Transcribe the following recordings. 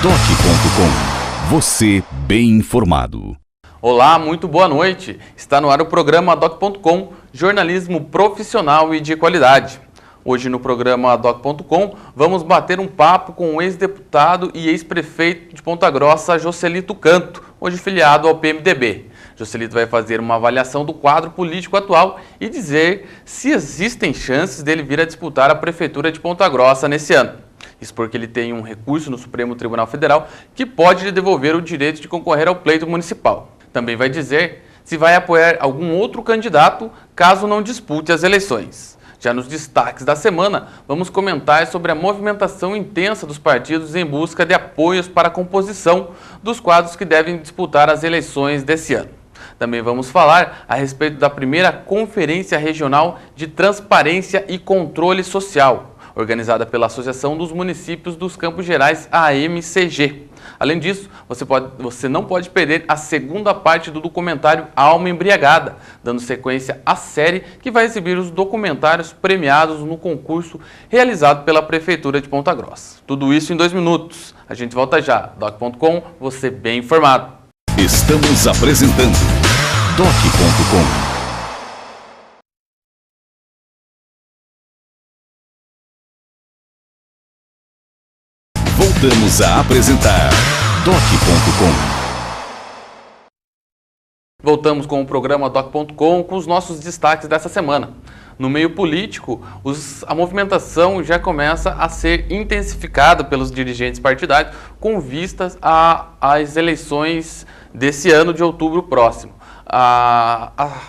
DOC.com. Você bem informado. Olá, muito boa noite. Está no ar o programa DOC.com, jornalismo profissional e de qualidade. Hoje no programa DOC.com vamos bater um papo com o ex-deputado e ex-prefeito de Ponta Grossa, Joselito Canto, hoje filiado ao PMDB. Joselito vai fazer uma avaliação do quadro político atual e dizer se existem chances dele vir a disputar a prefeitura de Ponta Grossa nesse ano. Isso porque ele tem um recurso no Supremo Tribunal Federal que pode lhe devolver o direito de concorrer ao pleito municipal. Também vai dizer se vai apoiar algum outro candidato caso não dispute as eleições. Já nos destaques da semana, vamos comentar sobre a movimentação intensa dos partidos em busca de apoios para a composição dos quadros que devem disputar as eleições desse ano. Também vamos falar a respeito da primeira Conferência Regional de Transparência e Controle Social, organizada pela Associação dos Municípios dos Campos Gerais, AMCG. Além disso, você não pode perder a segunda parte do documentário Alma Embriagada, dando sequência à série que vai exibir os documentários premiados no concurso realizado pela Prefeitura de Ponta Grossa. Tudo isso em 2 minutos. A gente volta já. DOC.com, você bem informado. Estamos apresentando DOC.com. Voltamos a apresentar DOC.com. Voltamos com o programa DOC.com com os nossos destaques dessa semana. No meio político, a movimentação já começa a ser intensificada pelos dirigentes partidários com vistas às eleições desse ano de outubro próximo.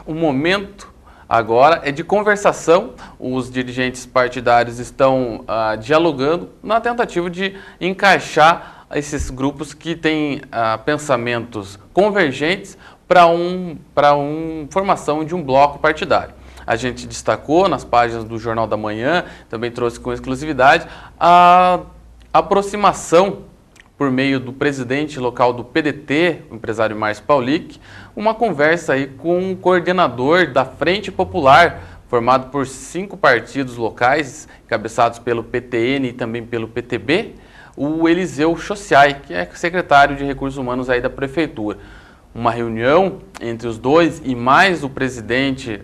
O momento agora é de conversação, os dirigentes partidários estão dialogando na tentativa de encaixar esses grupos que têm pensamentos convergentes para uma formação de um bloco partidário. A gente destacou nas páginas do Jornal da Manhã, também trouxe com exclusividade, a aproximação por meio do presidente local do PDT, o empresário Márcio Paulic, uma conversa aí com o coordenador da Frente Popular, formado por 5 partidos locais, encabeçados pelo PTN e também pelo PTB, o Eliseu Chociai, que é secretário de Recursos Humanos aí da Prefeitura. Uma reunião entre os dois e mais o presidente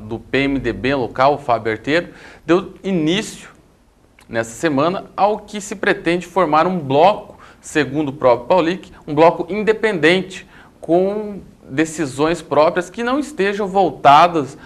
do PMDB local, o Fábio Arteiro, deu início nessa semana ao que se pretende formar um bloco, segundo o próprio Paulic, um bloco independente, com decisões próprias que não estejam voltadas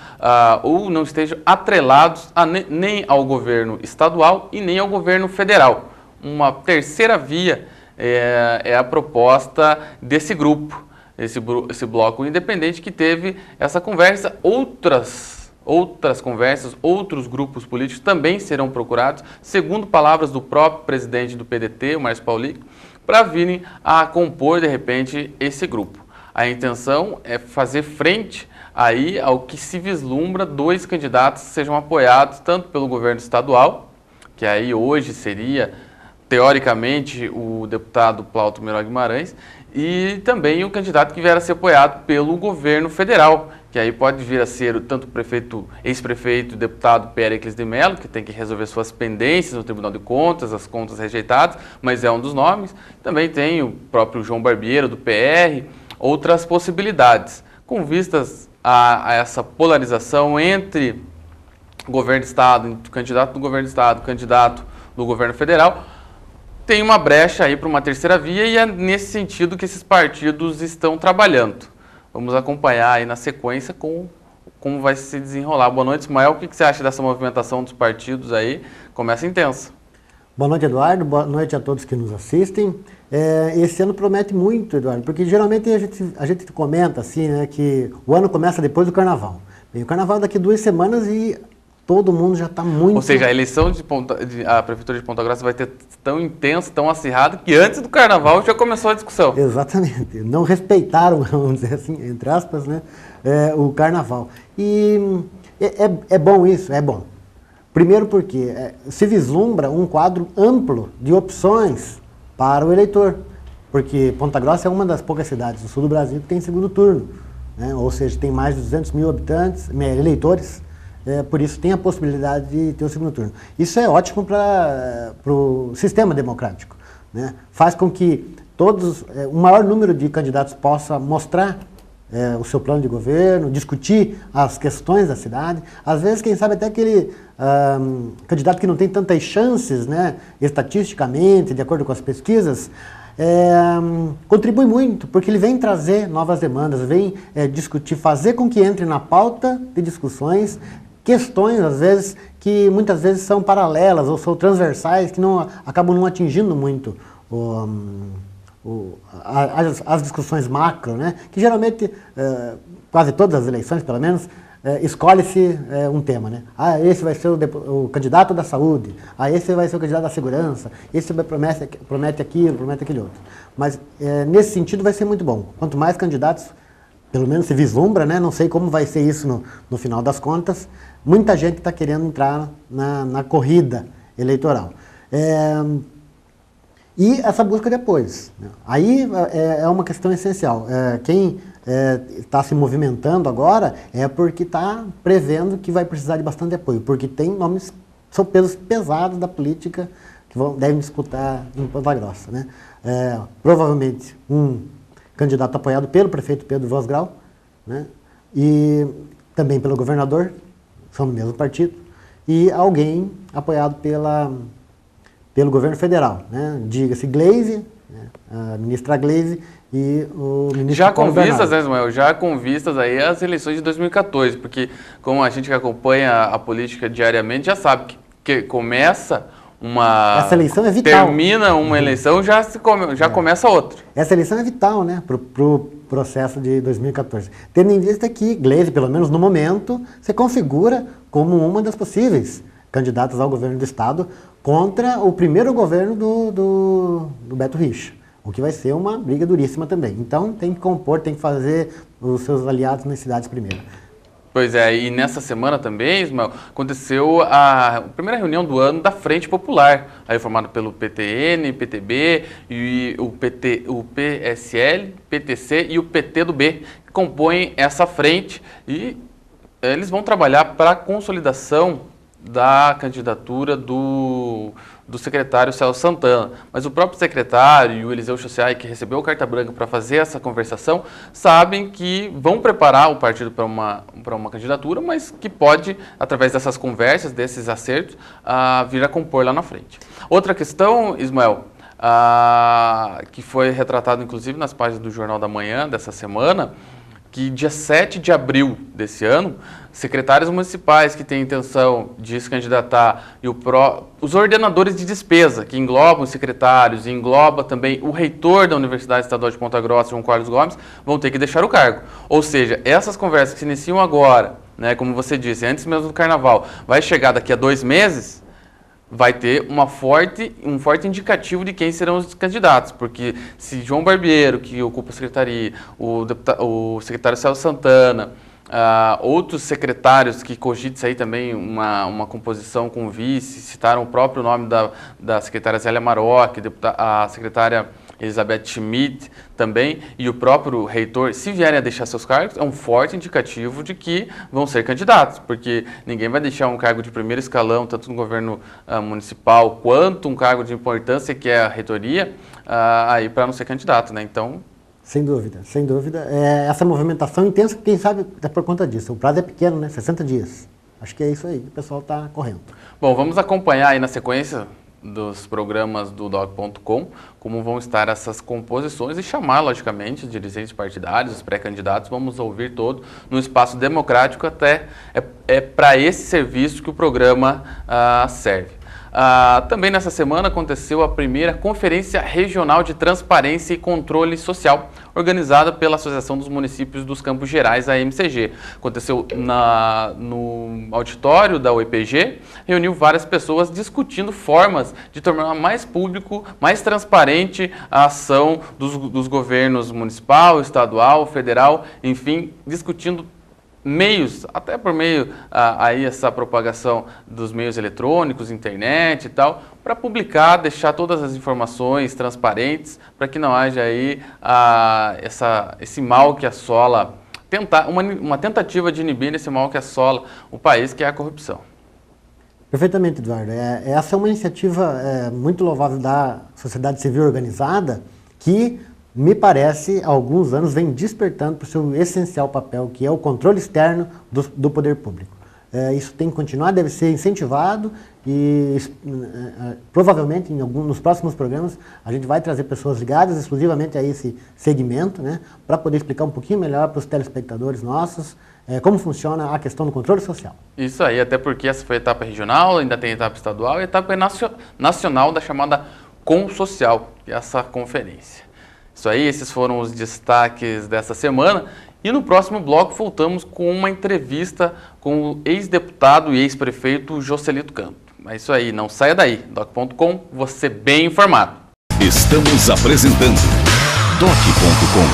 ou não estejam atrelados nem ao governo estadual e nem ao governo federal. Uma terceira via é a proposta desse grupo, esse bloco independente que teve essa conversa. Outras conversas, outros grupos políticos também serão procurados, segundo palavras do próprio presidente do PDT, o Márcio Paulic, para virem a compor, de repente, esse grupo. A intenção é fazer frente aí ao que se vislumbra 2 candidatos que sejam apoiados tanto pelo governo estadual, que aí hoje seria, teoricamente, o deputado Plauto Meiró Guimarães, e também o candidato que vier a ser apoiado pelo governo federal, que aí pode vir a ser tanto o prefeito, ex-prefeito e deputado Péricles de Mello, que tem que resolver suas pendências no Tribunal de Contas, as contas rejeitadas, mas é um dos nomes. Também tem o próprio João Barbeiro, do PR, outras possibilidades. Com vistas a essa polarização entre governo de Estado, candidato do governo de Estado, candidato do governo federal, tem uma brecha aí para uma terceira via e é nesse sentido que esses partidos estão trabalhando. Vamos acompanhar aí na sequência como vai se desenrolar. Boa noite, Ismael. O que você acha dessa movimentação dos partidos aí? Começa intensa. Boa noite, Eduardo. Boa noite a todos que nos assistem. Esse ano promete muito, Eduardo, porque geralmente a gente comenta assim, né, que o ano começa depois do Carnaval. Bem, o Carnaval é daqui 2 semanas e todo mundo já está muito... Ou seja, a eleição a Prefeitura de Ponta Grossa vai ter tão intensa, tão acirrada, que antes do Carnaval já começou a discussão. Exatamente. Não respeitaram, vamos dizer assim, entre aspas, né, o Carnaval. E é bom isso, é bom. Primeiro porque se vislumbra um quadro amplo de opções para o eleitor. Porque Ponta Grossa é uma das poucas cidades do sul do Brasil que tem segundo turno, né? Ou seja, tem mais de 200 mil eleitores. Por isso tem a possibilidade de ter o segundo turno. Isso é ótimo para o sistema democrático, né? Faz com que o maior número de candidatos possa mostrar o seu plano de governo, discutir as questões da cidade. Às vezes, quem sabe até aquele candidato que não tem tantas chances, né, estatisticamente, de acordo com as pesquisas, contribui muito, porque ele vem trazer novas demandas, vem discutir, fazer com que entre na pauta de discussões questões, às vezes, que muitas vezes são paralelas ou são transversais, que acabam não atingindo muito as discussões macro, né? Que geralmente, quase todas as eleições, pelo menos, escolhe-se um tema, né? Ah, esse vai ser o candidato da saúde, esse vai ser o candidato da segurança, esse promete aquilo, promete aquele outro. Mas, nesse sentido, vai ser muito bom. Quanto mais candidatos, pelo menos se vislumbra, né? Não sei como vai ser isso no final das contas, muita gente está querendo entrar na corrida eleitoral. E essa busca de apoios, né? Aí é uma questão essencial. Quem está se movimentando agora é porque está prevendo que vai precisar de bastante apoio, porque tem nomes, são pesos pesados da política que devem disputar em Ponta Grossa, né? Provavelmente um candidato apoiado pelo prefeito Pedro Vosgrau, né? E também pelo governador, são do mesmo partido, e alguém apoiado pelo governo federal, né? Diga-se Gleisi, né? A ministra Gleisi e o ministro já Paulo com vistas, Bernardo. né, Ismael? Já com vistas aí as eleições de 2014, porque como a gente que acompanha a política diariamente já sabe que começa Essa eleição é vital. termina uma eleição, já começa outra. Essa eleição é vital, né, para o processo de 2014. Tendo em vista que Gleisi, pelo menos no momento, se configura como uma das possíveis candidatas ao governo do Estado contra o primeiro governo do Beto Richa, o que vai ser uma briga duríssima também. Então tem que compor, tem que fazer os seus aliados nas cidades primeiro. Pois é, e nessa semana também, Ismael, aconteceu a primeira reunião do ano da Frente Popular, aí formada pelo PTN, PTB, e o PSL, PTC e o PT do B, que compõem essa frente, e eles vão trabalhar para a consolidação da candidatura do secretário Celso Santana. Mas o próprio secretário e o Eliseu Chociai, que recebeu carta branca para fazer essa conversação, sabem que vão preparar o partido para uma candidatura, mas que pode, através dessas conversas, desses acertos, vir a compor lá na frente. Outra questão, Ismael, que foi retratado inclusive nas páginas do Jornal da Manhã dessa semana, que dia 7 de abril desse ano, secretários municipais que têm intenção de se candidatar e os ordenadores de despesa, que englobam os secretários e engloba também o reitor da Universidade Estadual de Ponta Grossa, João Carlos Gomes, vão ter que deixar o cargo. Ou seja, essas conversas que se iniciam agora, né, como você disse, antes mesmo do Carnaval, vai chegar daqui a 2 meses, vai ter um forte indicativo de quem serão os candidatos, porque se João Barbeiro, que ocupa a secretaria, o secretário Celso Santana, outros secretários que cogitam aí também uma composição com vice, citaram o próprio nome da secretária Zélia Maroc, a secretária Elizabeth Schmidt também, e o próprio reitor, se vierem a deixar seus cargos, é um forte indicativo de que vão ser candidatos, porque ninguém vai deixar um cargo de primeiro escalão, tanto no governo municipal, quanto um cargo de importância, que é a reitoria, aí para não ser candidato, né? Então... Sem dúvida, sem dúvida. Essa movimentação intensa, quem sabe, é por conta disso. O prazo é pequeno, né? 60 dias. Acho que é isso aí, o pessoal está correndo. Bom, vamos acompanhar aí na sequência dos programas do Doc.com, como vão estar essas composições e chamar, logicamente, os dirigentes partidários, os pré-candidatos, vamos ouvir todo no espaço democrático, até é para esse serviço que o programa serve. Também nessa semana aconteceu a primeira Conferência Regional de Transparência e Controle Social, organizada pela Associação dos Municípios dos Campos Gerais, a MCG. Aconteceu no auditório da UEPG, reuniu várias pessoas discutindo formas de tornar mais público, mais transparente a ação dos governos municipal, estadual, federal, enfim, discutindo meios, até por meio aí essa propagação dos meios eletrônicos, internet e tal, para publicar, deixar todas as informações transparentes, para que não haja aí esse mal que assola, uma tentativa de inibir esse mal que assola o país, que é a corrupção. Perfeitamente, Eduardo. Essa é uma iniciativa muito louvável da sociedade civil organizada, que, me parece, há alguns anos vem despertando para o seu essencial papel, que é o controle externo do poder público. Isso tem que continuar, deve ser incentivado e provavelmente nos próximos programas a gente vai trazer pessoas ligadas exclusivamente a esse segmento, né, para poder explicar um pouquinho melhor para os telespectadores nossos como funciona a questão do controle social. Isso aí, até porque essa foi a etapa regional, ainda tem a etapa estadual e a etapa nacional da chamada Consocial, que é essa conferência. Isso aí, esses foram os destaques dessa semana. E no próximo bloco voltamos com uma entrevista com o ex-deputado e ex-prefeito Joselito Canto. É isso aí, não saia daí. Doc.com, você bem informado. Estamos apresentando Doc.com.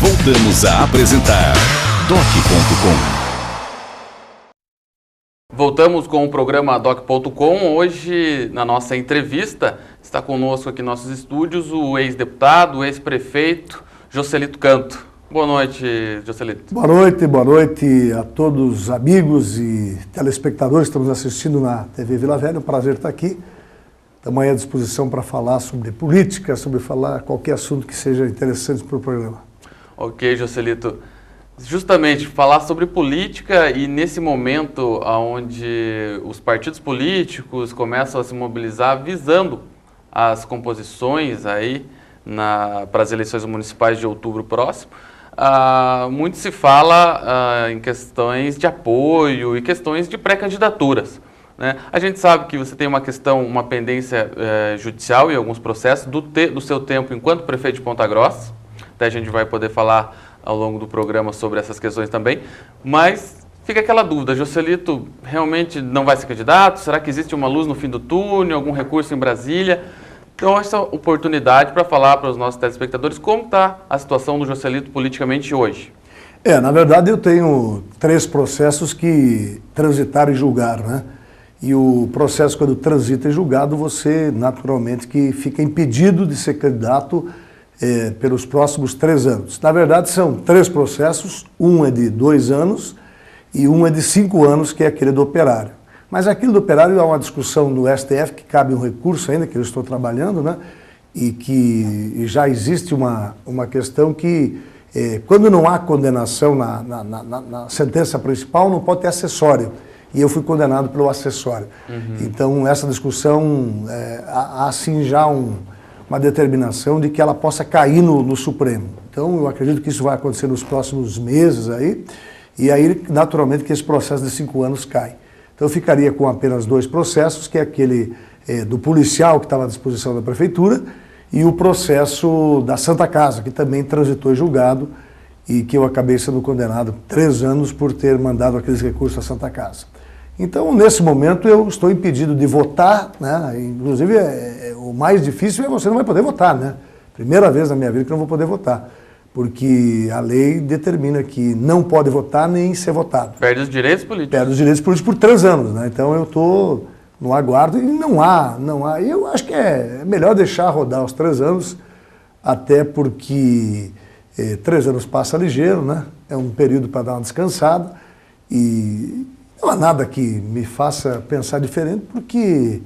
Voltamos a apresentar Doc.com. Voltamos com o programa Doc.com. Hoje, na nossa entrevista, está conosco aqui em nossos estúdios o ex-deputado, o ex-prefeito Joselito Canto. Boa noite, Joselito. Boa noite a todos os amigos e telespectadores que estamos assistindo na TV Vila Velha. É um prazer estar aqui. Estamos aí à disposição para falar sobre política, sobre falar qualquer assunto que seja interessante para o programa. Ok, Joselito. Justamente, falar sobre política e nesse momento onde os partidos políticos começam a se mobilizar visando as composições aí para as eleições municipais de outubro próximo, muito se fala em questões de apoio e questões de pré-candidaturas, né? A gente sabe que você tem uma pendência judicial e alguns processos do seu tempo enquanto prefeito de Ponta Grossa, até a gente vai poder falar ao longo do programa sobre essas questões também, mas fica aquela dúvida, Joselito realmente não vai ser candidato? Será que existe uma luz no fim do túnel, algum recurso em Brasília? Então, essa oportunidade para falar para os nossos telespectadores como está a situação do Joselito politicamente hoje. Na verdade eu tenho 3 processos que transitaram e julgaram, né? E o processo, quando transita e julgado, você naturalmente que fica impedido de ser candidato pelos próximos 3 anos. Na verdade, são 3 processos, um é de 2 anos e um é de 5 anos, que é aquele do operário. Mas aquele do operário há uma discussão no STF, que cabe um recurso ainda, que eu estou trabalhando, né? E que já existe uma questão que, quando não há condenação na sentença principal, não pode ter acessório. E eu fui condenado pelo acessório. Então, essa discussão, há sim já uma determinação de que ela possa cair no Supremo. Então, eu acredito que isso vai acontecer nos próximos meses aí, e aí, naturalmente, que esse processo de 5 anos cai. Então, eu ficaria com apenas 2 processos, que é aquele do policial, que estava à disposição da Prefeitura, e o processo da Santa Casa, que também transitou e julgado, e que eu acabei sendo condenado 3 anos por ter mandado aqueles recursos à Santa Casa. Então, nesse momento, eu estou impedido de votar, né? Inclusive, o mais difícil é você não vai poder votar, né? Primeira vez na minha vida que eu não vou poder votar, porque a lei determina que não pode votar nem ser votado. Perde os direitos políticos. Perde os direitos políticos por 3 anos, né? Então, eu estou no aguardo e não há. E eu acho que é melhor deixar rodar os 3 anos, até porque 3 anos passa ligeiro, né? É um período para dar uma descansada e não há nada que me faça pensar diferente, porque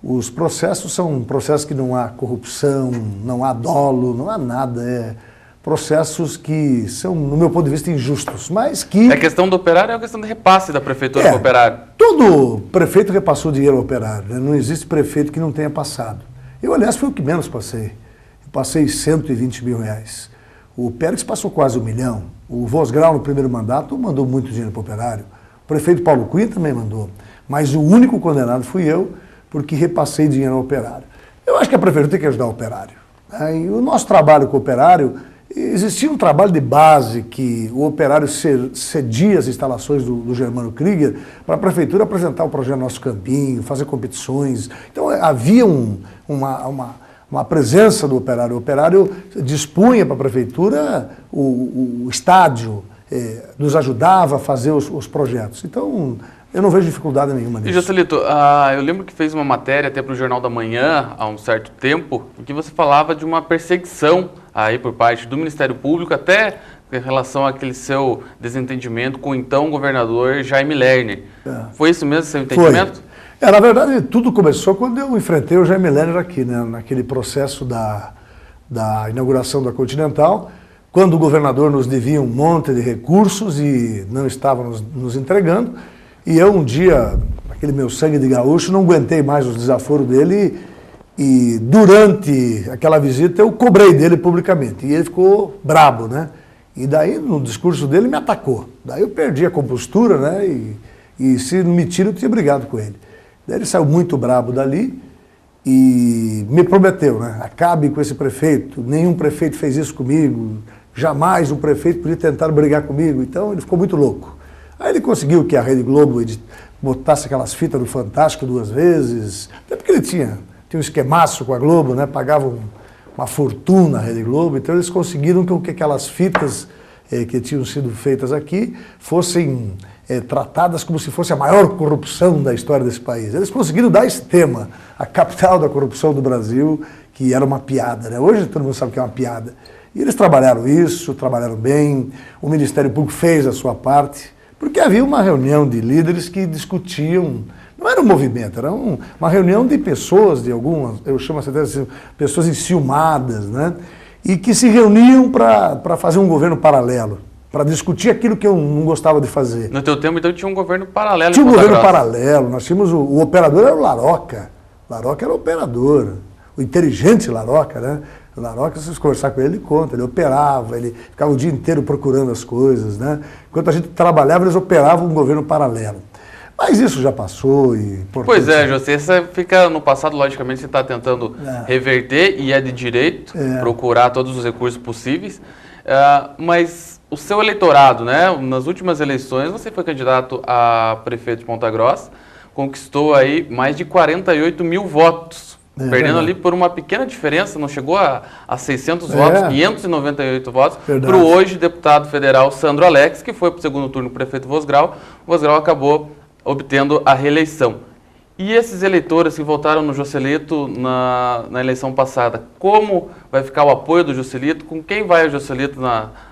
os processos são processos que não há corrupção, não há dolo, não há nada. Processos que são, no meu ponto de vista, injustos, mas que... A questão do operário é a questão de repasse da prefeitura para o operário. Todo prefeito repassou dinheiro ao operário, né? Não existe prefeito que não tenha passado. Eu, aliás, fui o que menos passei. Eu passei R$120 mil. O Pérez passou quase R$1 milhão. O Vosgrau, no primeiro mandato, mandou muito dinheiro para o operário. O prefeito Paulo Cunha também mandou. Mas o único condenado fui eu, porque repassei dinheiro ao operário. Eu acho que a prefeitura tem que ajudar o operário, né? E o nosso trabalho com o operário, existia um trabalho de base que o operário cedia as instalações do Germano Krieger para a prefeitura apresentar o projeto Nosso Campinho, fazer competições. Então havia uma presença do operário. O operário dispunha para a prefeitura o estádio, nos ajudava a fazer os projetos. Então, eu não vejo dificuldade nenhuma nisso. E, Joselito, eu lembro que fez uma matéria até para o Jornal da Manhã, há um certo tempo, em que você falava de uma perseguição aí por parte do Ministério Público, até em relação àquele seu desentendimento com o então governador Jaime Lerner. Foi isso mesmo, seu entendimento? Foi. Na verdade, tudo começou quando eu enfrentei o Jaime Lerner aqui, né, naquele processo da inauguração da Continental, quando o governador nos devia um monte de recursos e não estava nos entregando. E eu um dia, aquele meu sangue de gaúcho, não aguentei mais os desaforos dele e durante aquela visita eu cobrei dele publicamente. E ele ficou brabo, né? E daí no discurso dele me atacou. Daí eu perdi a compostura, né? E se não me tira eu tinha brigado com ele. Daí ele saiu muito brabo dali e me prometeu, né? Acabe com esse prefeito, nenhum prefeito fez isso comigo, jamais um prefeito podia tentar brigar comigo. Então ele ficou muito louco. Aí ele conseguiu que a Rede Globo botasse aquelas fitas do Fantástico 2 vezes, até porque ele tinha um esquemaço com a Globo, né? Pagava uma fortuna a Rede Globo, então eles conseguiram que aquelas fitas que tinham sido feitas aqui fossem tratadas como se fosse a maior corrupção da história desse país. Eles conseguiram dar esse tema, a capital da corrupção do Brasil, que era uma piada, né? Hoje todo mundo sabe que é uma piada. E eles trabalharam isso, trabalharam bem, o Ministério Público fez a sua parte, porque havia uma reunião de líderes que discutiam, não era um movimento, era uma reunião de pessoas, de algumas, eu chamo assim, pessoas enciumadas, né? E que se reuniam para fazer um governo paralelo, para discutir aquilo que eu não gostava de fazer. No teu tempo, então, tinha um governo paralelo. Tinha um governo paralelo, nós tínhamos, o operador era o Laroca. Laroca era o operador, o inteligente Laroca, né? O Laroca, se você conversar com ele, ele conta, ele operava, ele ficava o dia inteiro procurando as coisas, né? Enquanto a gente trabalhava, eles operavam um governo paralelo. Mas isso já passou e... Pois é, José, você fica no passado, logicamente, você está tentando reverter e é de direito procurar todos os recursos possíveis, mas o seu eleitorado, né? Nas últimas eleições, você foi candidato a prefeito de Ponta Grossa, conquistou aí mais de 48 mil votos, perdendo ali por uma pequena diferença, não chegou a 600 votos, 598 votos, para o hoje deputado federal Sandro Alex, que foi para o segundo turno prefeito Vosgrau. O Vosgrau acabou obtendo a reeleição. E esses eleitores que votaram no Joselito na eleição passada, como vai ficar o apoio do Joselito? Com quem vai o Joselito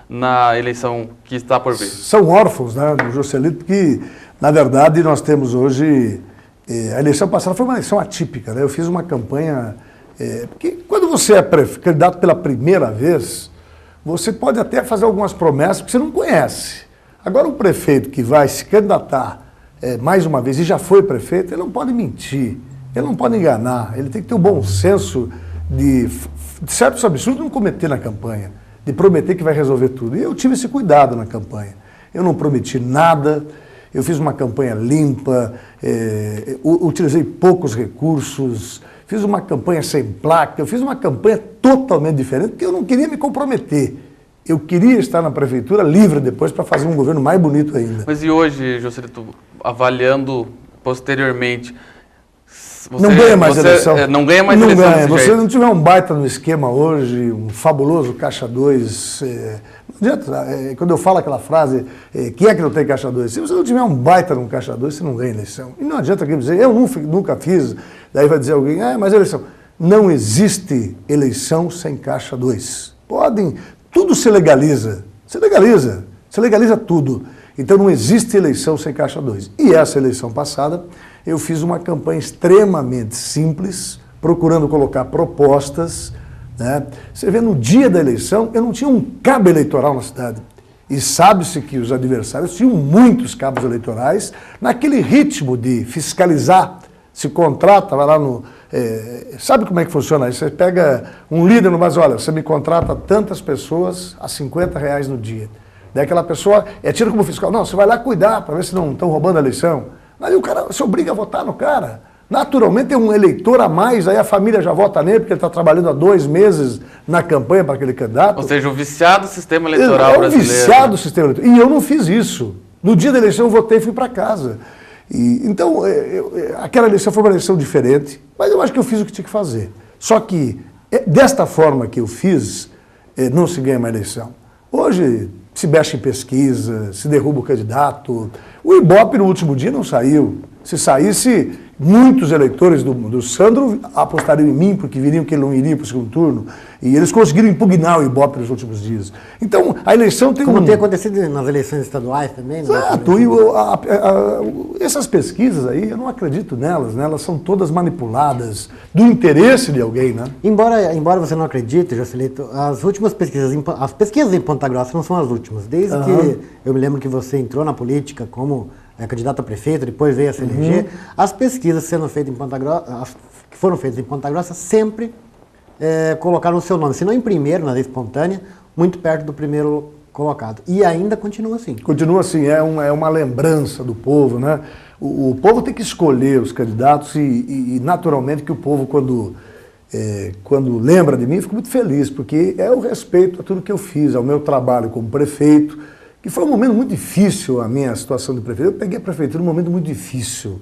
na eleição que está por vir? São órfãos, né, do Joselito, que, na verdade, nós temos hoje... A eleição passada foi uma eleição atípica, né? Eu fiz uma campanha... porque quando você é candidato pela primeira vez, você pode até fazer algumas promessas que você não conhece. Agora, um prefeito que vai se candidatar mais uma vez e já foi prefeito, ele não pode mentir, ele não pode enganar, ele tem que ter o bom senso de certos absurdos não cometer na campanha, de prometer que vai resolver tudo. E eu tive esse cuidado na campanha. Eu não prometi nada, eu fiz uma campanha limpa, utilizei poucos recursos, fiz uma campanha sem placa, eu fiz uma campanha totalmente diferente, porque eu não queria me comprometer. Eu queria estar na prefeitura livre depois para fazer um governo mais bonito ainda. Mas e hoje, Joselito, avaliando posteriormente, não ganha mais eleição. Não ganha mais eleição. Ganha. Você não tiver um baita no esquema hoje, um fabuloso Caixa 2, não adianta, quando eu falo aquela frase, quem é que não tem Caixa 2? Se você não tiver um baita no Caixa 2, você não ganha eleição. E não adianta dizer, eu nunca fiz, daí vai dizer alguém, mas eleição. Não existe eleição sem Caixa 2. Tudo se legaliza. Se legaliza tudo. Então não existe eleição sem Caixa 2. E essa eleição passada, eu fiz uma campanha extremamente simples, procurando colocar propostas, né? Você vê, no dia da eleição, eu não tinha um cabo eleitoral na cidade. E sabe-se que os adversários tinham muitos cabos eleitorais, naquele ritmo de fiscalizar, se contrata, vai lá no... sabe como é que funciona isso? Você pega um líder no base, olha, você me contrata tantas pessoas a R$50 no dia. Daí aquela pessoa é tida como fiscal. Não, você vai lá cuidar para ver se não estão roubando a eleição. Aí o cara se obriga a votar no cara. Naturalmente tem um eleitor a mais, aí a família já vota nele, porque ele está trabalhando há 2 meses na campanha para aquele candidato. Ou seja, o viciado sistema eleitoral brasileiro. É o viciado sistema eleitoral. E eu não fiz isso. No dia da eleição eu votei e fui para casa. Então, aquela eleição foi uma eleição diferente, mas eu acho que eu fiz o que tinha que fazer. Só que, desta forma que eu fiz, não se ganha uma eleição. Hoje, se mexe em pesquisa, se derruba o candidato. O Ibope, no último dia, não saiu. Se saísse, muitos eleitores do Sandro apostariam em mim, porque viriam que ele não iria para o segundo turno. E eles conseguiram impugnar o Ibope nos últimos dias. Então, a eleição tem Como tem acontecido nas eleições estaduais também. Exato. E essas pesquisas aí, eu não acredito nelas, né? Elas são todas manipuladas do interesse de alguém, né? Embora você não acredite, Joselito, as últimas pesquisas, as pesquisas em Ponta Grossa não são as últimas. Desde que eu me lembro que você entrou na política como candidato a prefeito, depois veio a se eleger, as pesquisas sendo feitas em Ponta Grossa, que foram feitas em Ponta Grossa, sempre colocaram o seu nome, se não em primeiro, na lei espontânea, muito perto do primeiro colocado. E ainda continua assim. Continua assim, é uma lembrança do povo, né? O povo tem que escolher os candidatos e naturalmente que o povo, quando lembra de mim, fica muito feliz, porque é o respeito a tudo que eu fiz, ao meu trabalho como prefeito, que foi um momento muito difícil, a minha situação de prefeito. Eu peguei a prefeitura num momento muito difícil.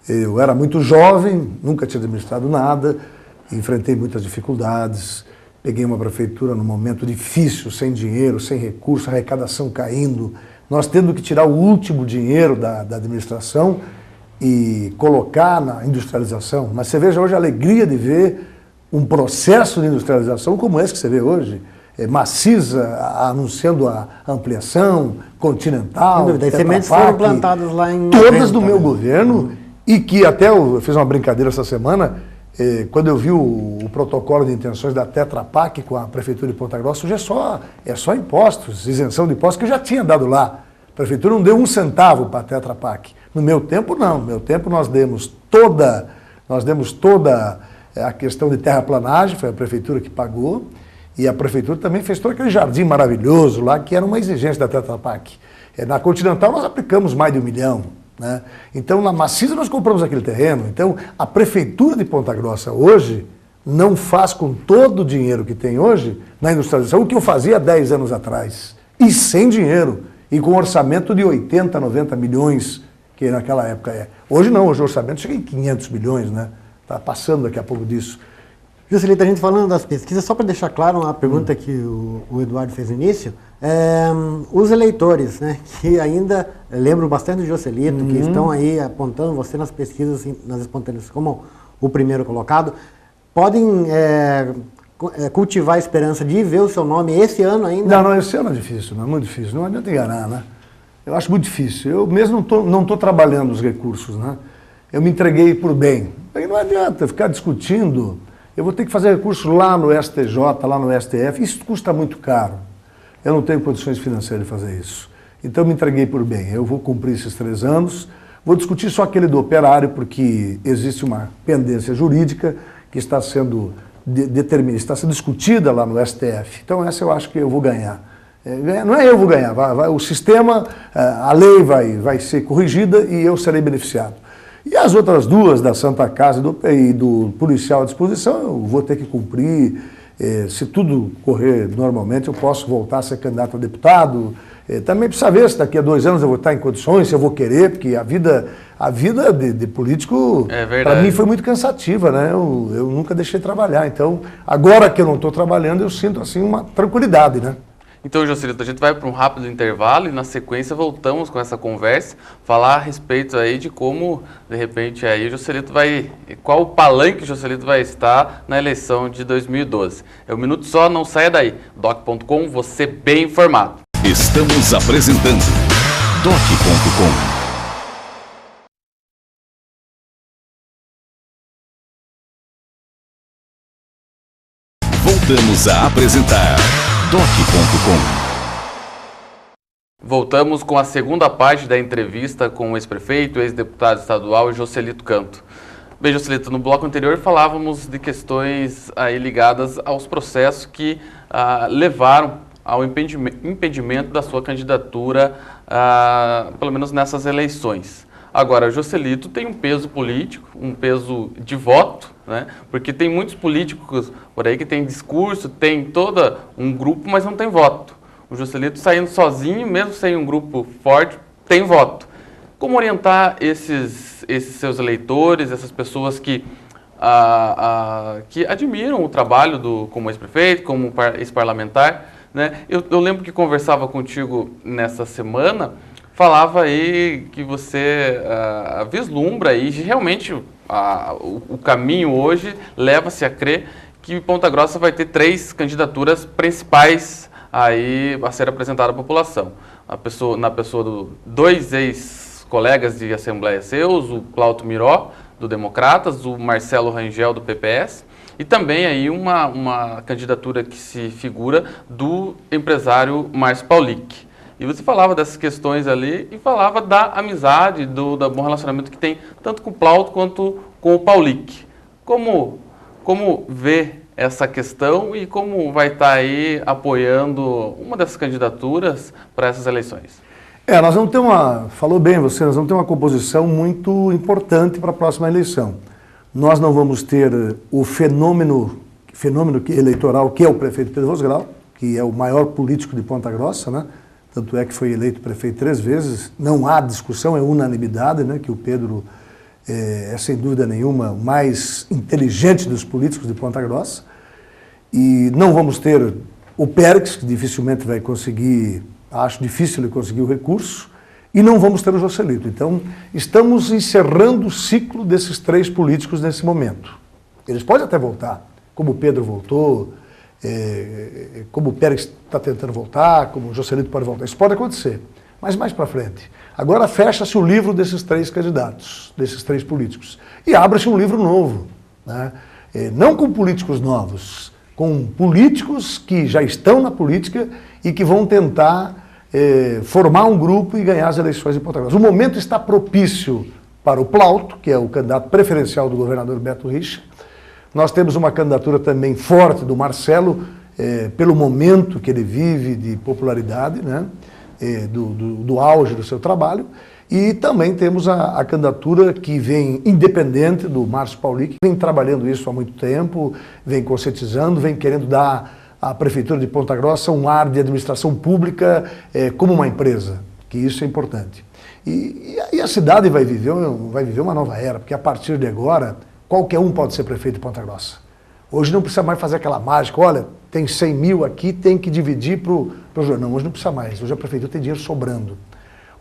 Eu era muito jovem, nunca tinha administrado nada, enfrentei muitas dificuldades, peguei uma prefeitura num momento difícil, sem dinheiro, sem recurso, arrecadação caindo, nós tendo que tirar o último dinheiro da administração e colocar na industrialização. Mas você veja hoje a alegria de ver um processo de industrialização como esse que você vê hoje, Macisa anunciando a ampliação, Continental, as sementes foram plantadas lá em... Todas do meu governo, e que até eu fiz uma brincadeira essa semana, quando eu vi o protocolo de intenções da Tetra Pak com a Prefeitura de Ponta Grossa, hoje é só impostos, isenção de impostos, que eu já tinha dado lá. A Prefeitura não deu um centavo para a Tetra Pak. No meu tempo, não. No meu tempo, nós demos toda a questão de terraplanagem, foi a Prefeitura que pagou, e a Prefeitura também fez todo aquele jardim maravilhoso lá, que era uma exigência da Tetra Pak. Na Continental, nós aplicamos mais de 1 milhão. Né? Então, na Macisa, nós compramos aquele terreno. Então, a Prefeitura de Ponta Grossa hoje não faz com todo o dinheiro que tem hoje na industrialização o que eu fazia há 10 anos atrás. E sem dinheiro. E com um orçamento de 80, 90 milhões, que naquela época é. Hoje não, hoje o orçamento chega em 500 milhões, né? Está passando daqui a pouco disso. Juscelito, a gente falando das pesquisas, só para deixar claro a pergunta que o Eduardo fez no início, os eleitores, né, que ainda lembram bastante do Juscelito, que estão aí apontando você nas pesquisas, nas espontâneas, como o primeiro colocado, podem cultivar a esperança de ver o seu nome esse ano ainda? Não, esse ano é difícil, não é muito difícil, não adianta enganar, né? Eu acho muito difícil, eu mesmo não estou trabalhando os recursos, né? Eu me entreguei por bem, aí não adianta ficar discutindo. Eu vou ter que fazer recurso lá no STJ, lá no STF, isso custa muito caro. Eu não tenho condições financeiras de fazer isso. Então eu me entreguei por bem, eu vou cumprir esses 3 anos, vou discutir só aquele do operário, porque existe uma pendência jurídica que está sendo está sendo discutida lá no STF. Então essa eu acho que eu vou ganhar. Não é eu vou ganhar, o sistema, a lei vai ser corrigida e eu serei beneficiado. E as outras 2 da Santa Casa e do policial à disposição, eu vou ter que cumprir. Se tudo correr normalmente, eu posso voltar a ser candidato a deputado. Também precisa ver se daqui a 2 anos eu vou estar em condições, se eu vou querer, porque a vida de político, para mim, foi muito cansativa, né? Eu nunca deixei de trabalhar. Então, agora que eu não estou trabalhando, eu sinto assim uma tranquilidade, né? Então, Juscelito, a gente vai para um rápido intervalo e na sequência voltamos com essa conversa, falar a respeito aí de como, de repente, aí o Juscelito qual o palanque o Juscelito vai estar na eleição de 2012. É um minuto só, não saia daí. Doc.com, você bem informado. Estamos apresentando Doc.com. Voltamos a apresentar Doc.com. Voltamos com a segunda parte da entrevista com o ex-prefeito, ex-deputado estadual Joselito Canto. Bem, Joselito, no bloco anterior falávamos de questões aí ligadas aos processos que levaram ao impedimento da sua candidatura, pelo menos nessas eleições. Agora, o Joselito tem um peso político, um peso de voto, né? Porque tem muitos políticos por aí que tem discurso, tem todo um grupo, mas não tem voto. O Joselito saindo sozinho, mesmo sem um grupo forte, tem voto. Como orientar esses seus eleitores, essas pessoas que admiram o trabalho como ex-prefeito, como ex-parlamentar, né? Eu lembro que conversava contigo nessa semana, falava aí que você vislumbra aí, realmente o caminho hoje leva-se a crer que Ponta Grossa vai ter 3 candidaturas principais aí a ser apresentada à população. Na pessoa de 2 ex-colegas de Assembleia seus, o Plauto Miró, do Democratas, o Marcelo Rangel, do PPS, e também aí uma candidatura que se figura do empresário Márcio Paulic. E você falava dessas questões ali e falava da amizade, do bom relacionamento que tem tanto com o Plauto quanto com o Paulic. Como vê essa questão e como vai estar aí apoiando uma dessas candidaturas para essas eleições? Nós vamos ter falou bem você, nós vamos ter uma composição muito importante para a próxima eleição. Nós não vamos ter o fenômeno eleitoral que é o prefeito Pedro Rosgrau, que é o maior político de Ponta Grossa, né? Tanto é que foi eleito prefeito 3 vezes, não há discussão, é unanimidade, né? Que o Pedro é sem dúvida nenhuma o mais inteligente dos políticos de Ponta Grossa. E não vamos ter o Périx, que dificilmente vai conseguir, acho difícil ele conseguir o recurso, e não vamos ter o Joselito. Então, estamos encerrando o ciclo desses 3 políticos nesse momento. Eles podem até voltar, como o Pedro voltou, como o Pérez está tentando voltar, como o Joselito pode voltar. Isso pode acontecer, mas mais para frente. Agora fecha-se o livro desses 3 candidatos, desses 3 políticos. E abre-se um livro novo, né? Não com políticos novos, com políticos que já estão na política e que vão tentar formar um grupo e ganhar as eleições em Ponta Grossa. O momento está propício para o Plauto, que é o candidato preferencial do governador Beto Richa. Nós temos uma candidatura também forte do Marcelo, pelo momento que ele vive de popularidade, né? Do auge do seu trabalho. E também temos a candidatura que vem independente do Márcio Paulic, que vem trabalhando isso há muito tempo, vem conscientizando, vem querendo dar à Prefeitura de Ponta Grossa um ar de administração pública como uma empresa, que isso é importante. E a cidade vai viver uma nova era, porque a partir de agora, qualquer um pode ser prefeito de Ponta Grossa. Hoje não precisa mais fazer aquela mágica, olha, tem 100 mil aqui, tem que dividir para o jornal. Hoje não precisa mais, hoje a Prefeitura tem dinheiro sobrando.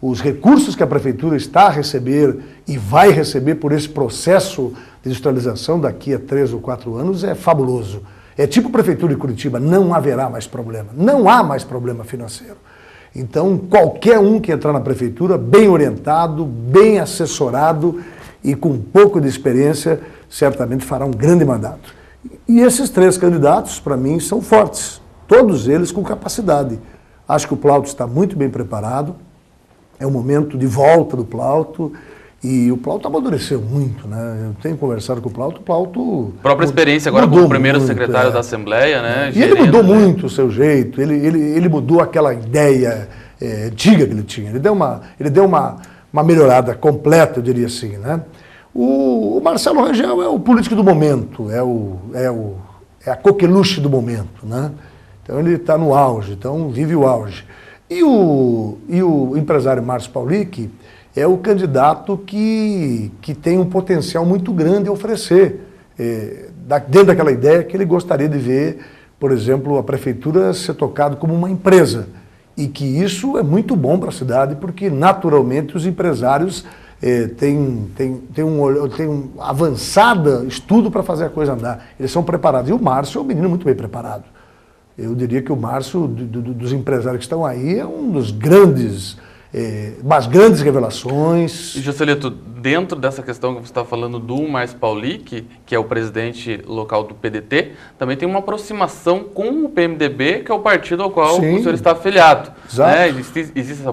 Os recursos que a Prefeitura está a receber e vai receber por esse processo de industrialização daqui a 3 ou 4 anos é fabuloso. É tipo a Prefeitura de Curitiba, não haverá mais problema. Não há mais problema financeiro. Então, qualquer um que entrar na Prefeitura, bem orientado, bem assessorado e com um pouco de experiência, certamente fará um grande mandato. E esses 3 candidatos, para mim, são fortes. Todos eles com capacidade. Acho que o Plauto está muito bem preparado. É o momento de volta do Plauto. E o Plauto amadureceu muito, né? Eu tenho conversado com o Plauto. A própria experiência agora como primeiro secretário da Assembleia, né? E ele mudou muito o seu jeito, ele mudou aquela ideia antiga que ele tinha. Ele deu uma melhorada completa, eu diria assim, né? O Marcelo Rangel é o político do momento, é a coqueluche do momento, né? Então ele está no auge, então vive o auge. E o empresário Márcio Paulic é o candidato que tem um potencial muito grande a oferecer, dentro daquela ideia que ele gostaria de ver, por exemplo, a Prefeitura ser tocada como uma empresa. E que isso é muito bom para a cidade, porque naturalmente os empresários têm um avançado estudo para fazer a coisa andar. Eles são preparados. E o Márcio é um menino muito bem preparado. Eu diria que o Márcio, dos empresários que estão aí, é um dos grandes revelações. E, Joselito, dentro dessa questão que você está falando do Márcio Paulic, que é o presidente local do PDT, também tem uma aproximação com o PMDB, que é o partido ao qual Sim. o senhor está afiliado. Exato. Né? Existe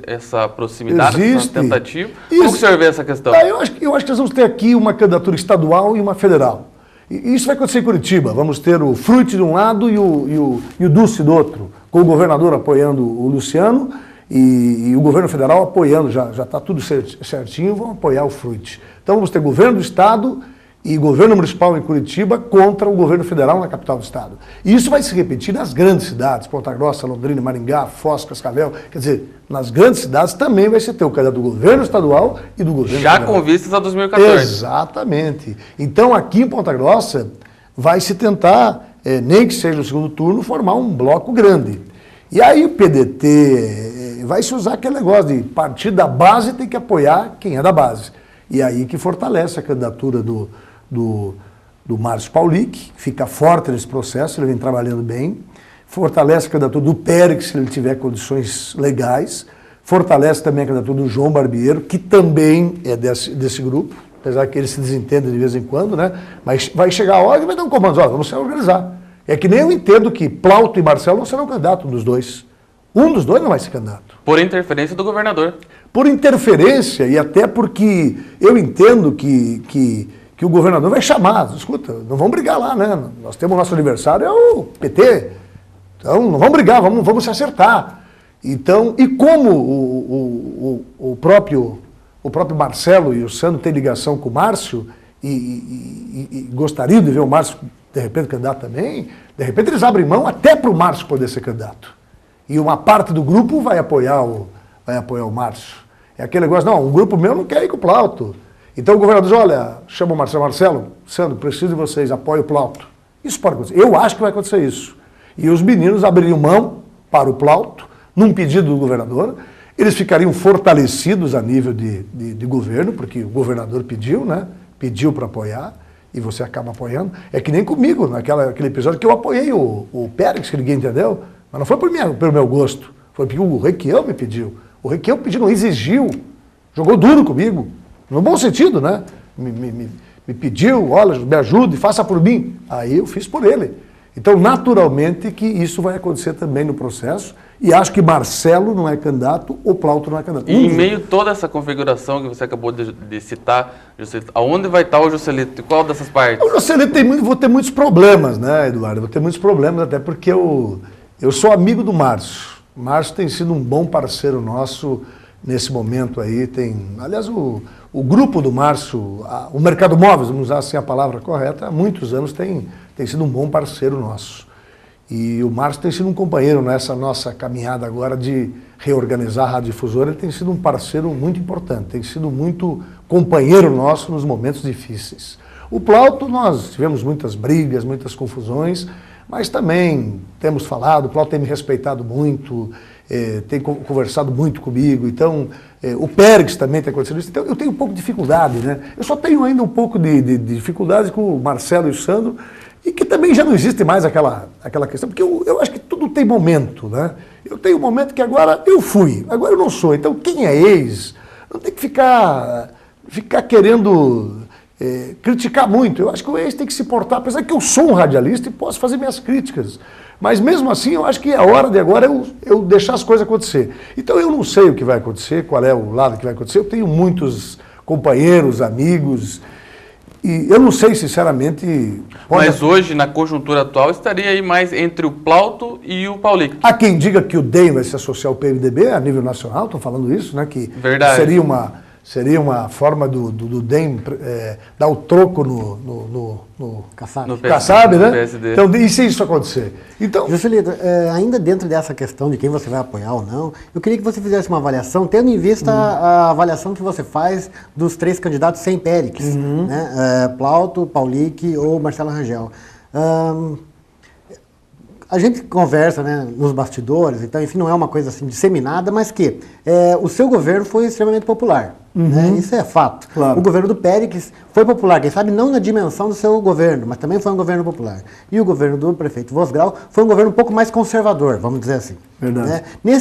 essa proximidade, essa tentativa? Isso. Como o senhor vê essa questão? Eu acho que nós vamos ter aqui uma candidatura estadual e uma federal. E isso vai acontecer em Curitiba. Vamos ter o Fruit de um lado e o Dulce do outro, com o governador apoiando o Luciano e o governo federal apoiando, já está tudo certinho, vão apoiar o Fruit. Então vamos ter governo do estado e governo municipal em Curitiba contra o governo federal na capital do estado. E isso vai se repetir nas grandes cidades, Ponta Grossa, Londrina, Maringá, Foz, Cascavel. Quer dizer, nas grandes cidades também vai se ter o candidato do governo estadual e do governo já federal. Com vistas a 2014. Exatamente. Então aqui em Ponta Grossa vai se tentar, nem que seja no segundo turno, formar um bloco grande. E aí o PDT vai se usar aquele negócio de partir da base tem que apoiar quem é da base. E aí que fortalece a candidatura do do Márcio Paulic, fica forte nesse processo, ele vem trabalhando bem, fortalece a candidatura do Périx, se ele tiver condições legais, fortalece também a candidatura do João Barbiero, que também é desse grupo, apesar que ele se desentenda de vez em quando, né? Mas vai chegar a hora e vai dar um comando, ó, vamos se organizar. É que nem eu entendo que Plauto e Marcelo não serão candidatos, um dos dois. Um dos dois não vai ser candidato. Por interferência do governador. Por interferência e até porque eu entendo que o governador vai chamar. Escuta, não vamos brigar lá, né? Nós temos o nosso adversário, é o PT. Então, não vamos brigar, vamos se acertar. Então, e como o próprio Marcelo e o Sandro têm ligação com o Márcio e gostariam de ver o Márcio, de repente, candidato também, de repente eles abrem mão até para o Márcio poder ser candidato. E uma parte do grupo vai apoiar o Márcio. É aquele negócio, não, um grupo meu não quer ir com o Plauto. Então o governador diz, olha, chama o Marcelo, Sandro, preciso de vocês, apoie o Plauto. Isso pode acontecer. Eu acho que vai acontecer isso. E os meninos abririam mão para o Plauto, num pedido do governador, eles ficariam fortalecidos a nível de governo, porque o governador pediu, né? Pediu para apoiar, e você acaba apoiando. É que nem comigo, naquele episódio que eu apoiei o Périx, que ninguém entendeu, mas não foi pelo meu gosto, foi porque o Requião me pediu. O Requião pediu, não exigiu, jogou duro comigo, no bom sentido, né? Me pediu, olha, me ajude, faça por mim. Aí eu fiz por ele. Então, naturalmente que isso vai acontecer também no processo, e acho que Marcelo não é candidato, ou Plauto não é candidato. E em meio a toda essa configuração que você acabou de citar, Juscelito, aonde vai estar o Juscelito? Qual dessas partes? O Juscelito vou ter muitos problemas, né, Eduardo? Vou ter muitos problemas, até porque eu sou amigo do Márcio. O Márcio tem sido um bom parceiro nosso nesse momento aí. Aliás, o grupo do Márcio, o Mercado Móveis, vamos usar assim a palavra correta, há muitos anos tem sido um bom parceiro nosso. E o Márcio tem sido um companheiro nessa nossa caminhada agora de reorganizar a Rádio Difusora. Ele tem sido um parceiro muito importante, tem sido muito companheiro nosso nos momentos difíceis. O Plauto, nós tivemos muitas brigas, muitas confusões, mas também temos falado, o Plauto tem me respeitado muito, tem conversado muito comigo, então o Périx também tem acontecido isso, então eu tenho um pouco de dificuldade, né? Eu só tenho ainda um pouco de dificuldade com o Marcelo e o Sandro, e que também já não existe mais aquela questão, porque eu acho que tudo tem momento, né? Eu tenho um momento que agora eu fui, agora eu não sou, então quem é ex não tem que ficar querendo criticar muito. Eu acho que o ex tem que se portar, apesar que eu sou um radialista e posso fazer minhas críticas, mas mesmo assim eu acho que é hora de agora eu deixar as coisas acontecer. Então eu não sei o que vai acontecer, qual é o lado que vai acontecer, eu tenho muitos companheiros, amigos, e eu não sei, sinceramente... Mas hoje, na conjuntura atual, estaria aí mais entre o Plauto e o Paulic. Há quem diga que o DEM vai se associar ao PMDB a nível nacional, estão falando isso, né? Que verdade. Seria uma forma do DEM dar o troco no Kassab, né? PSD. Então, e se isso acontecer? Então, Juscelito, ainda dentro dessa questão de quem você vai apoiar ou não, eu queria que você fizesse uma avaliação, tendo em vista a avaliação que você faz dos 3 candidatos sem Périx, né? Plauto, Paulic ou Marcelo Rangel. A gente conversa, né, nos bastidores, então, enfim, não é uma coisa assim disseminada, mas que o seu governo foi extremamente popular. Né? Isso é fato. Claro. O governo do Périx foi popular, quem sabe não na dimensão do seu governo, mas também foi um governo popular. E o governo do prefeito Vosgrau foi um governo um pouco mais conservador, vamos dizer assim. Verdade. Né?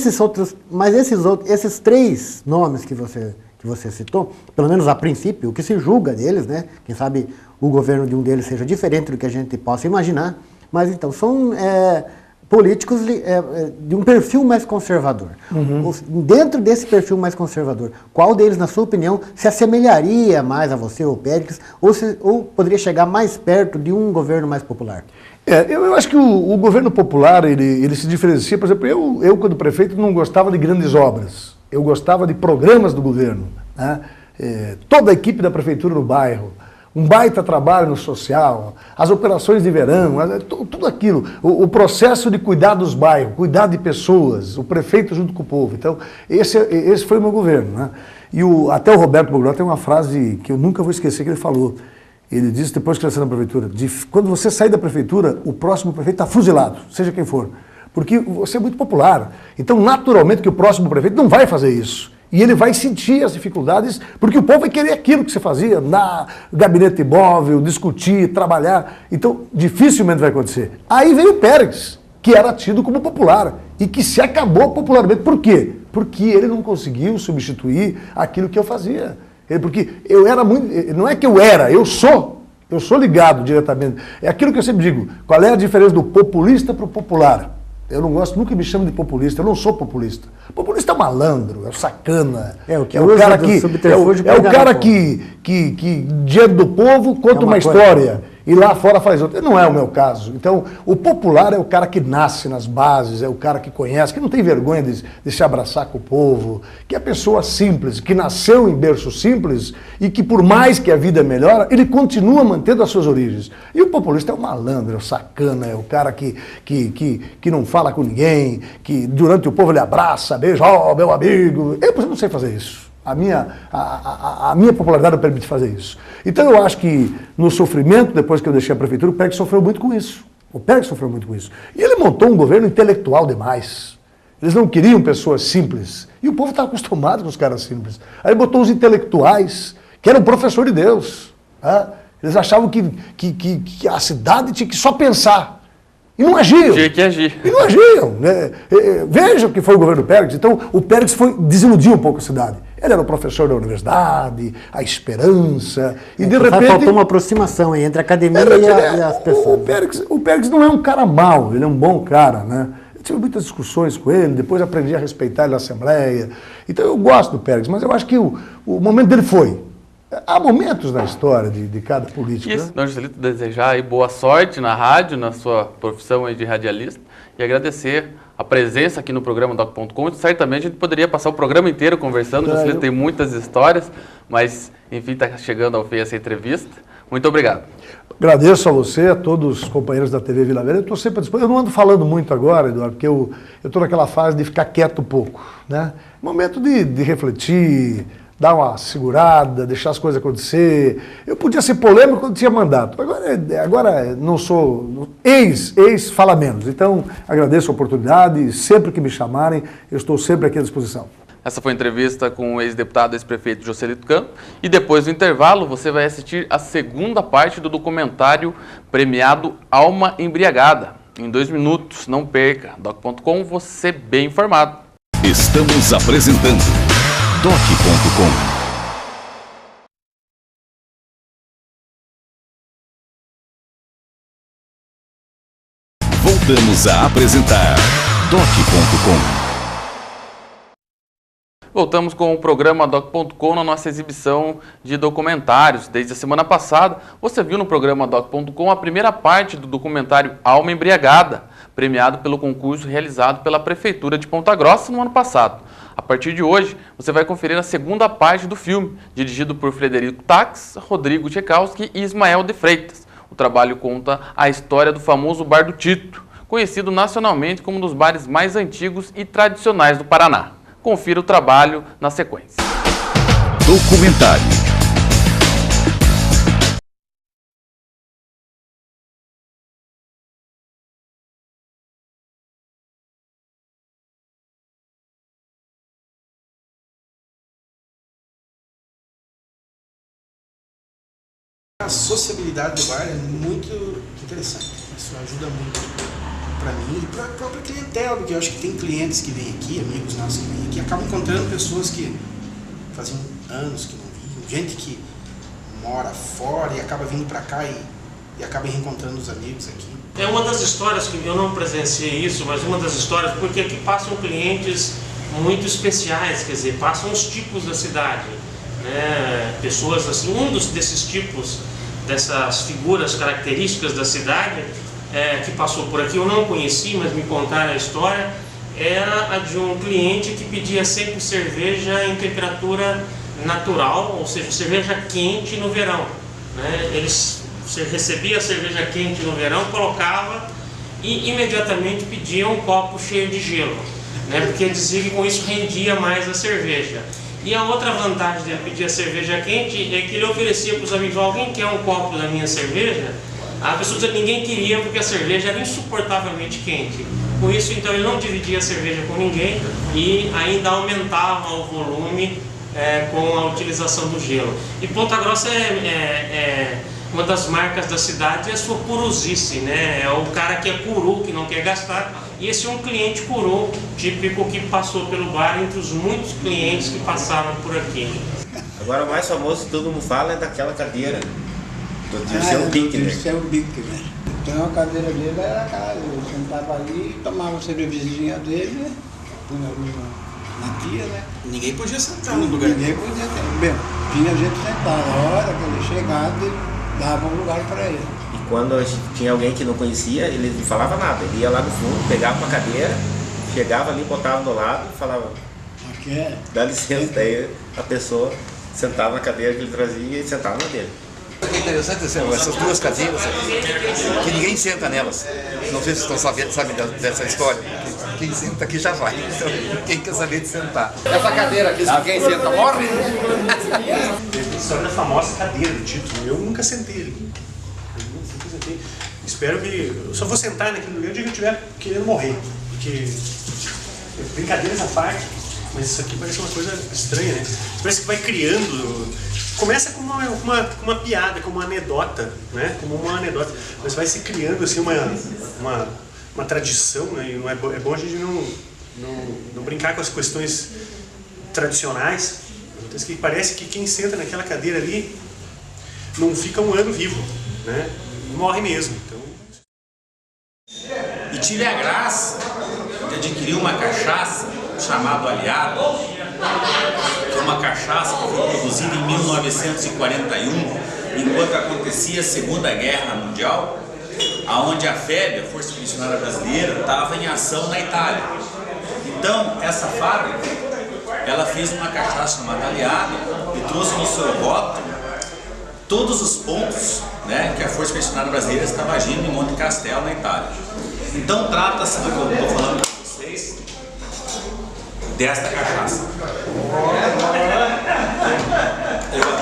Esses 3 nomes que você citou, pelo menos a princípio, o que se julga deles, né? Quem sabe o governo de um deles seja diferente do que a gente possa imaginar, mas então são políticos de um perfil mais conservador. Dentro desse perfil mais conservador, qual deles, na sua opinião, se assemelharia mais a você ou Périx, ou poderia chegar mais perto de um governo mais popular? Eu acho que o governo popular, ele se diferencia, por exemplo, eu quando prefeito não gostava de grandes obras, eu gostava de programas do governo, né? Toda a equipe da prefeitura no bairro, um baita trabalho no social, as operações de verão, tudo aquilo, o processo de cuidar dos bairros, cuidar de pessoas, o prefeito junto com o povo. Então, esse foi o meu governo, né? E até o Roberto Bogró tem uma frase que eu nunca vou esquecer que ele falou. Ele disse, depois que ele saiu da prefeitura, quando você sair da prefeitura, o próximo prefeito está fuzilado, seja quem for. Porque você é muito popular. Então, naturalmente, que o próximo prefeito não vai fazer isso. E ele vai sentir as dificuldades, porque o povo vai querer aquilo que você fazia, na gabinete imóvel, discutir, trabalhar. Então, dificilmente vai acontecer. Aí veio o Pérez, que era tido como popular e que se acabou popularmente. Por quê? Porque ele não conseguiu substituir aquilo que eu fazia. Porque eu era muito... Não é que eu era, eu sou ligado diretamente. É aquilo que eu sempre digo. Qual é a diferença do populista para o popular? Eu não gosto, nunca me chamo de populista, eu não sou populista. Populista é malandro, é o sacana. É o cara que é o cara que diante do povo conta uma história e lá fora faz outra. Não é o meu caso. Então, o popular é o cara que nasce nas bases, é o cara que conhece, que não tem vergonha de se abraçar com o povo, que é a pessoa simples, que nasceu em berço simples e que por mais que a vida melhora, ele continua mantendo as suas origens. E o populista é o malandro, é o sacana, é o cara que não fala com ninguém, que durante o povo ele abraça, beija, ó, meu amigo. Eu não sei fazer isso. A minha popularidade não permite fazer isso. Então eu acho que no sofrimento, depois que eu deixei a prefeitura, o Pérez sofreu muito com isso. O Pérez sofreu muito com isso. E ele montou um governo intelectual demais. Eles não queriam pessoas simples. E o povo estava acostumado com os caras simples. Aí botou os intelectuais, que eram professor de Deus. Tá? Eles achavam que a cidade tinha que só pensar. E não agiam. Tinha que agir. E não agiam. Né? Veja o que foi o governo Pérez. Então, o Pérez desiludiu um pouco a cidade. Ele era o professor da universidade, a esperança, e de repente... Faltou uma aproximação aí entre a academia e as pessoas. O Pérez não é um cara mau, ele é um bom cara, né? Eu tive muitas discussões com ele, depois aprendi a respeitar ele na Assembleia. Então eu gosto do Pérez, mas eu acho que o momento dele foi. Há momentos na história de cada político. Isso, né? Dom Joselito, desejar aí boa sorte na rádio, na sua profissão aí de radialista, e agradecer a presença aqui no programa Doc.com. Certamente a gente poderia passar o programa inteiro conversando, Joselito tem muitas histórias, mas enfim, está chegando ao fim essa entrevista. Muito obrigado. Agradeço a você, a todos os companheiros da TV Vila Velha. Eu estou sempre à disposição. Eu não ando falando muito agora, Eduardo, porque eu estou naquela fase de ficar quieto um pouco, né? Momento de refletir, dar uma segurada, deixar as coisas acontecer. Eu podia ser polêmico quando tinha mandato. Agora não sou... Ex fala menos. Então, agradeço a oportunidade. Sempre que me chamarem, eu estou sempre aqui à disposição. Essa foi a entrevista com o ex-deputado, ex-prefeito Joselito Campos. E depois do intervalo, você vai assistir a segunda parte do documentário premiado Alma Embriagada. Em 2 minutos, não perca. Doc.com, você bem informado. Estamos apresentando Doc.com. Voltamos a apresentar Doc.com. Voltamos com o programa Doc.com na nossa exibição de documentários. Desde a semana passada, você viu no programa Doc.com a primeira parte do documentário Alma Embriagada, premiado pelo concurso realizado pela Prefeitura de Ponta Grossa no ano passado. A partir de hoje, você vai conferir a segunda parte do filme, dirigido por Frederico Tax, Rodrigo Tchaikovsky e Ismael de Freitas. O trabalho conta a história do famoso Bar do Tito, conhecido nacionalmente como um dos bares mais antigos e tradicionais do Paraná. Confira o trabalho na sequência. Documentário. A sociabilidade do bar é muito interessante. Isso ajuda muito para mim e para a própria clientela, porque eu acho que tem clientes que vêm aqui, amigos nossos que vêm aqui, acabam encontrando pessoas que faziam anos que não viam, gente que mora fora e acaba vindo para cá e acaba reencontrando os amigos aqui. É uma das histórias que eu não presenciei isso, mas uma das histórias, porque aqui passam clientes muito especiais, quer dizer, passam os tipos da cidade, né? Pessoas assim, desses tipos, dessas figuras características da cidade, que passou por aqui, eu não conheci, mas me contaram a história, era a de um cliente que pedia sempre cerveja em temperatura natural, ou seja, cerveja quente no verão, né? Eles recebia a cerveja quente no verão, colocava e imediatamente pedia um copo cheio de gelo, né? Porque dizia que com isso rendia mais a cerveja. E a outra vantagem de pedir a cerveja quente é que ele oferecia para os amigos: alguém quer um copo da minha cerveja? A pessoa dizia que ninguém queria porque a cerveja era insuportavelmente quente. Com isso, então, ele não dividia a cerveja com ninguém e ainda aumentava o volume com a utilização do gelo. E Ponta Grossa é uma das marcas da cidade, é a sua curuzice, né? É o cara que é curu, que não quer gastar. E esse é um cliente curu típico que passou pelo bar entre os muitos clientes que passaram por aqui. Agora o mais famoso que todo mundo fala é daquela cadeira do Dirceu Bickner. Dirceu Bickner. Então a cadeira dele era aquela, eu sentava ali e tomava a cervejinha dele, na pia, né? Ninguém podia sentar no lugar. Ninguém podia ter. Bem, tinha gente sentada. A hora que ele chegava, ele dava um lugar para ele. E quando tinha alguém que não conhecia, ele não falava nada. Ele ia lá no fundo, pegava uma cadeira, chegava ali, botava do lado e falava, Aqui é. dá licença. Daí a pessoa sentava na cadeira que ele trazia e sentava na dele. É interessante essas duas cadeiras aqui, que ninguém senta nelas. Não sei se estão sabem dessa história. Quem senta aqui já vai, então quem quer saber de sentar. Essa cadeira aqui, se quem senta morre. A história da famosa cadeira do título, eu nunca sentei ali. Espero que... Eu só vou sentar naquele lugar o dia que eu estiver querendo morrer. Porque... Brincadeiras à parte, mas isso aqui parece uma coisa estranha, né? Parece que vai criando... Começa com uma piada, com uma anedota, né? Como uma anedota. Mas vai se criando assim uma tradição, né? E não é bom a gente não brincar com as questões tradicionais. Então, que parece que quem senta naquela cadeira ali não fica um ano vivo, né? Morre mesmo. Então... E tive a graça de adquirir uma cachaça chamada Aliado, que é uma cachaça que foi produzida em 1941, enquanto acontecia a Segunda Guerra Mundial, onde a FEB, a Força Expedicionária Brasileira, estava em ação na Itália. Então, essa fábrica, ela fez uma cachaça chamada Aliado e trouxe no seu rótulo todos os pontos, né, que a Força Expedicionária Brasileira estava agindo em Monte Castelo, na Itália. Então, trata-se do que eu estou falando para vocês, desta cachaça.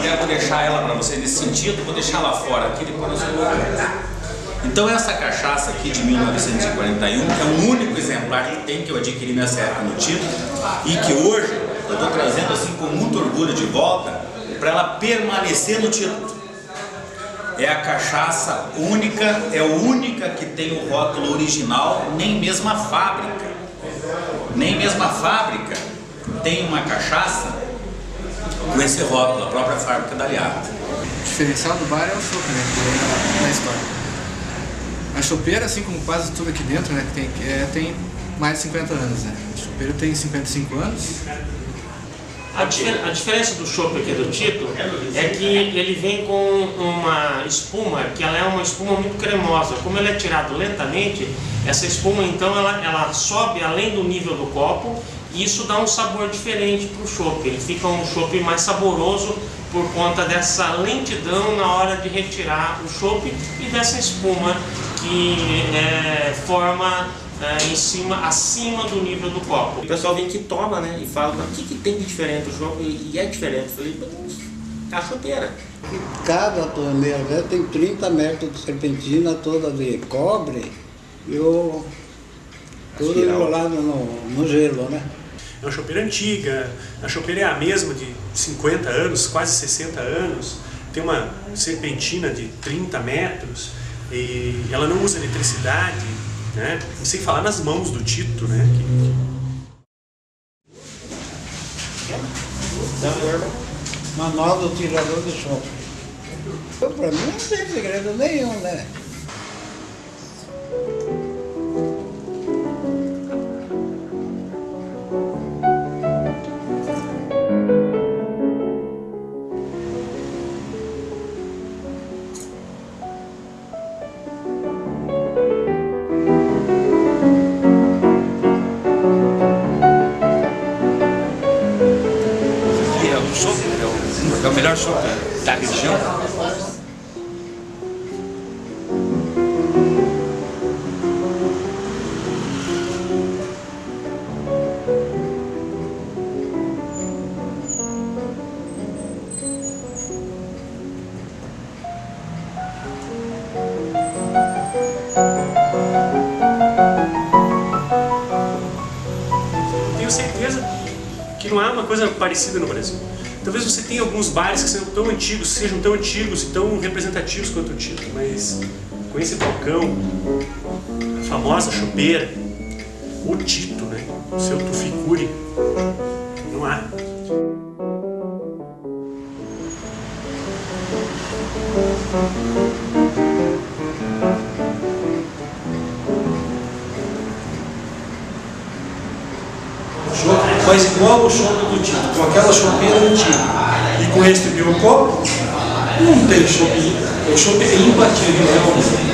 Eu vou deixar ela para vocês nesse sentido, vou deixar ela fora aqui, depois eu vou. Então essa cachaça aqui de 1941 é o único exemplar que tem, que eu adquiri nessa época no título, e que hoje eu estou trazendo assim com muito orgulho de volta, para ela permanecer no título. É a cachaça única, é a única que tem o rótulo original, nem mesmo a fábrica. Nem mesmo a fábrica tem uma cachaça com esse rótulo, a própria fábrica da Aliado. O diferencial do bar é o chopp, né, que é na história. A chopeira, assim como quase tudo aqui dentro, né, que tem mais de 50 anos, né. A chopeira tem 55 anos. A diferença do chopp aqui do Tito é que ele vem com uma espuma, que ela é uma espuma muito cremosa. Como ela é tirada lentamente, essa espuma então ela sobe além do nível do copo e isso dá um sabor diferente para o chopp. Ele fica um chopp mais saboroso por conta dessa lentidão na hora de retirar o chopp e dessa espuma que forma acima do nível do copo. O pessoal vem que toma, né, e fala, mas o que tem de diferente o chopp? E é diferente. Eu falei, a chopeira. Cada torneira tem 30 metros de serpentina, toda de cobre, e tudo enrolado no gelo, né? É uma chopeira antiga, a chopeira é a mesma de 50 anos, quase 60 anos, tem uma serpentina de 30 metros, e ela não usa eletricidade, né? E sem falar nas mãos do Tito, né? Manual do tirador de chopp. Para mim não tem segredo nenhum, né? É o melhor chopp da região. Tenho certeza que não há uma coisa parecida no Brasil. Talvez você tenha alguns bares que sejam tão antigos e tão representativos quanto o Tito, mas com esse balcão, a famosa chopeira, o Tito, né? O seu Tufficuri, não há. Mas igual o chopp do Tito, com aquela chopeira antiga e com este biocopo, não tem chopp. O chopp é imbatível, realmente.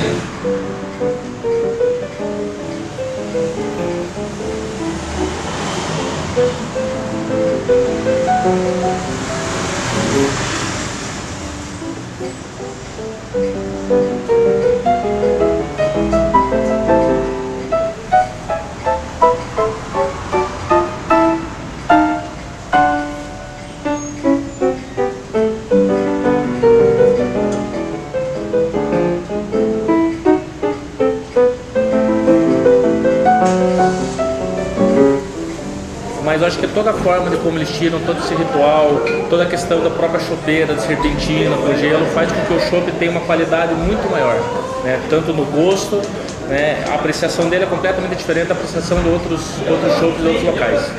Mas eu acho que toda a forma de como eles tiram todo esse ritual, toda a questão da própria chopeira, da serpentina, com gelo, faz com que o chopp tenha uma qualidade muito maior, né? Tanto no gosto, né? A apreciação dele é completamente diferente da apreciação de outros chopps de outros locais.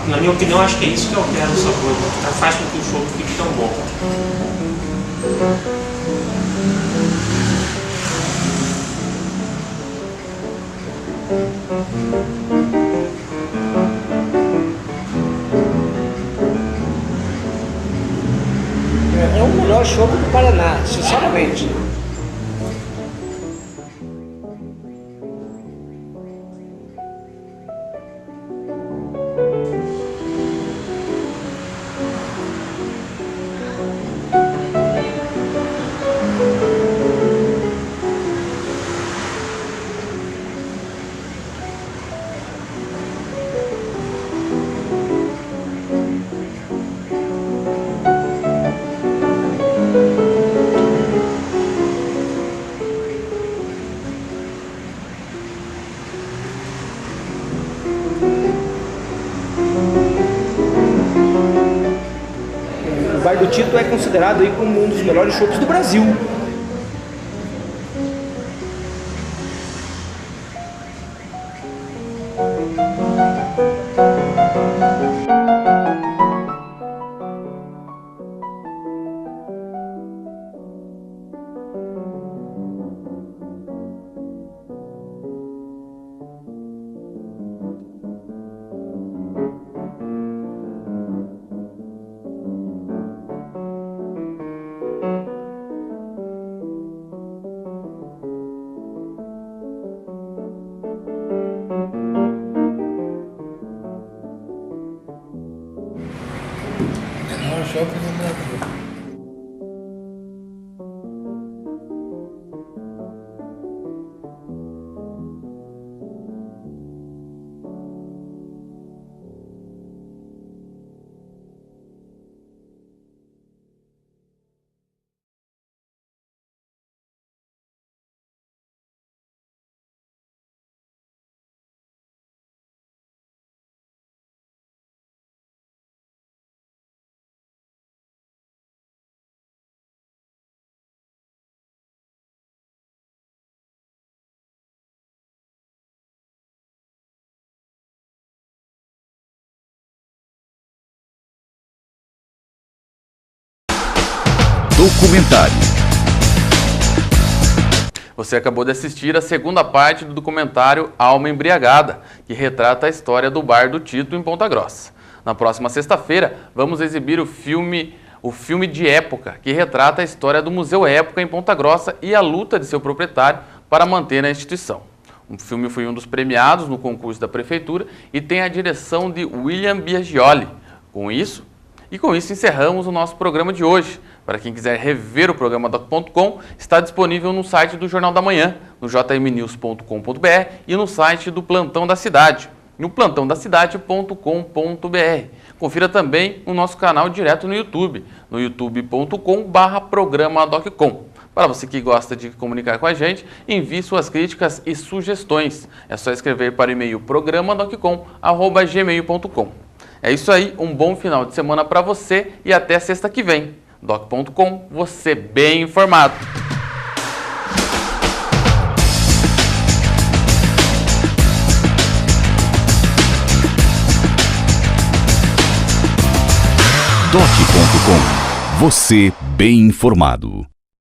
Na minha opinião, acho que é isso que altera o sabor, que faz com que o chopp fique tão bom. É o melhor chopp do Paraná, sinceramente. O Bar do Tito é considerado aí como um dos melhores chopps do Brasil. Documentário. Você acabou de assistir a segunda parte do documentário Alma Embriagada, que retrata a história do Bar do Tito em Ponta Grossa. Na próxima sexta-feira, vamos exibir o filme de época, que retrata a história do Museu Época em Ponta Grossa e a luta de seu proprietário para manter a instituição. O filme foi um dos premiados no concurso da Prefeitura e tem a direção de William Biagioli. Com isso encerramos o nosso programa de hoje. Para quem quiser rever o programa Doc.com, está disponível no site do Jornal da Manhã, no jmnews.com.br e no site do Plantão da Cidade, no plantãodacidade.com.br. Confira também o nosso canal direto no YouTube, no youtube.com/programa Doc.com. Para você que gosta de comunicar com a gente, envie suas críticas e sugestões. É só escrever para o e-mail programadoccom@gmail.com. É isso aí, um bom final de semana para você e até sexta que vem. Doc.com, você bem informado. Doc.com, você bem informado.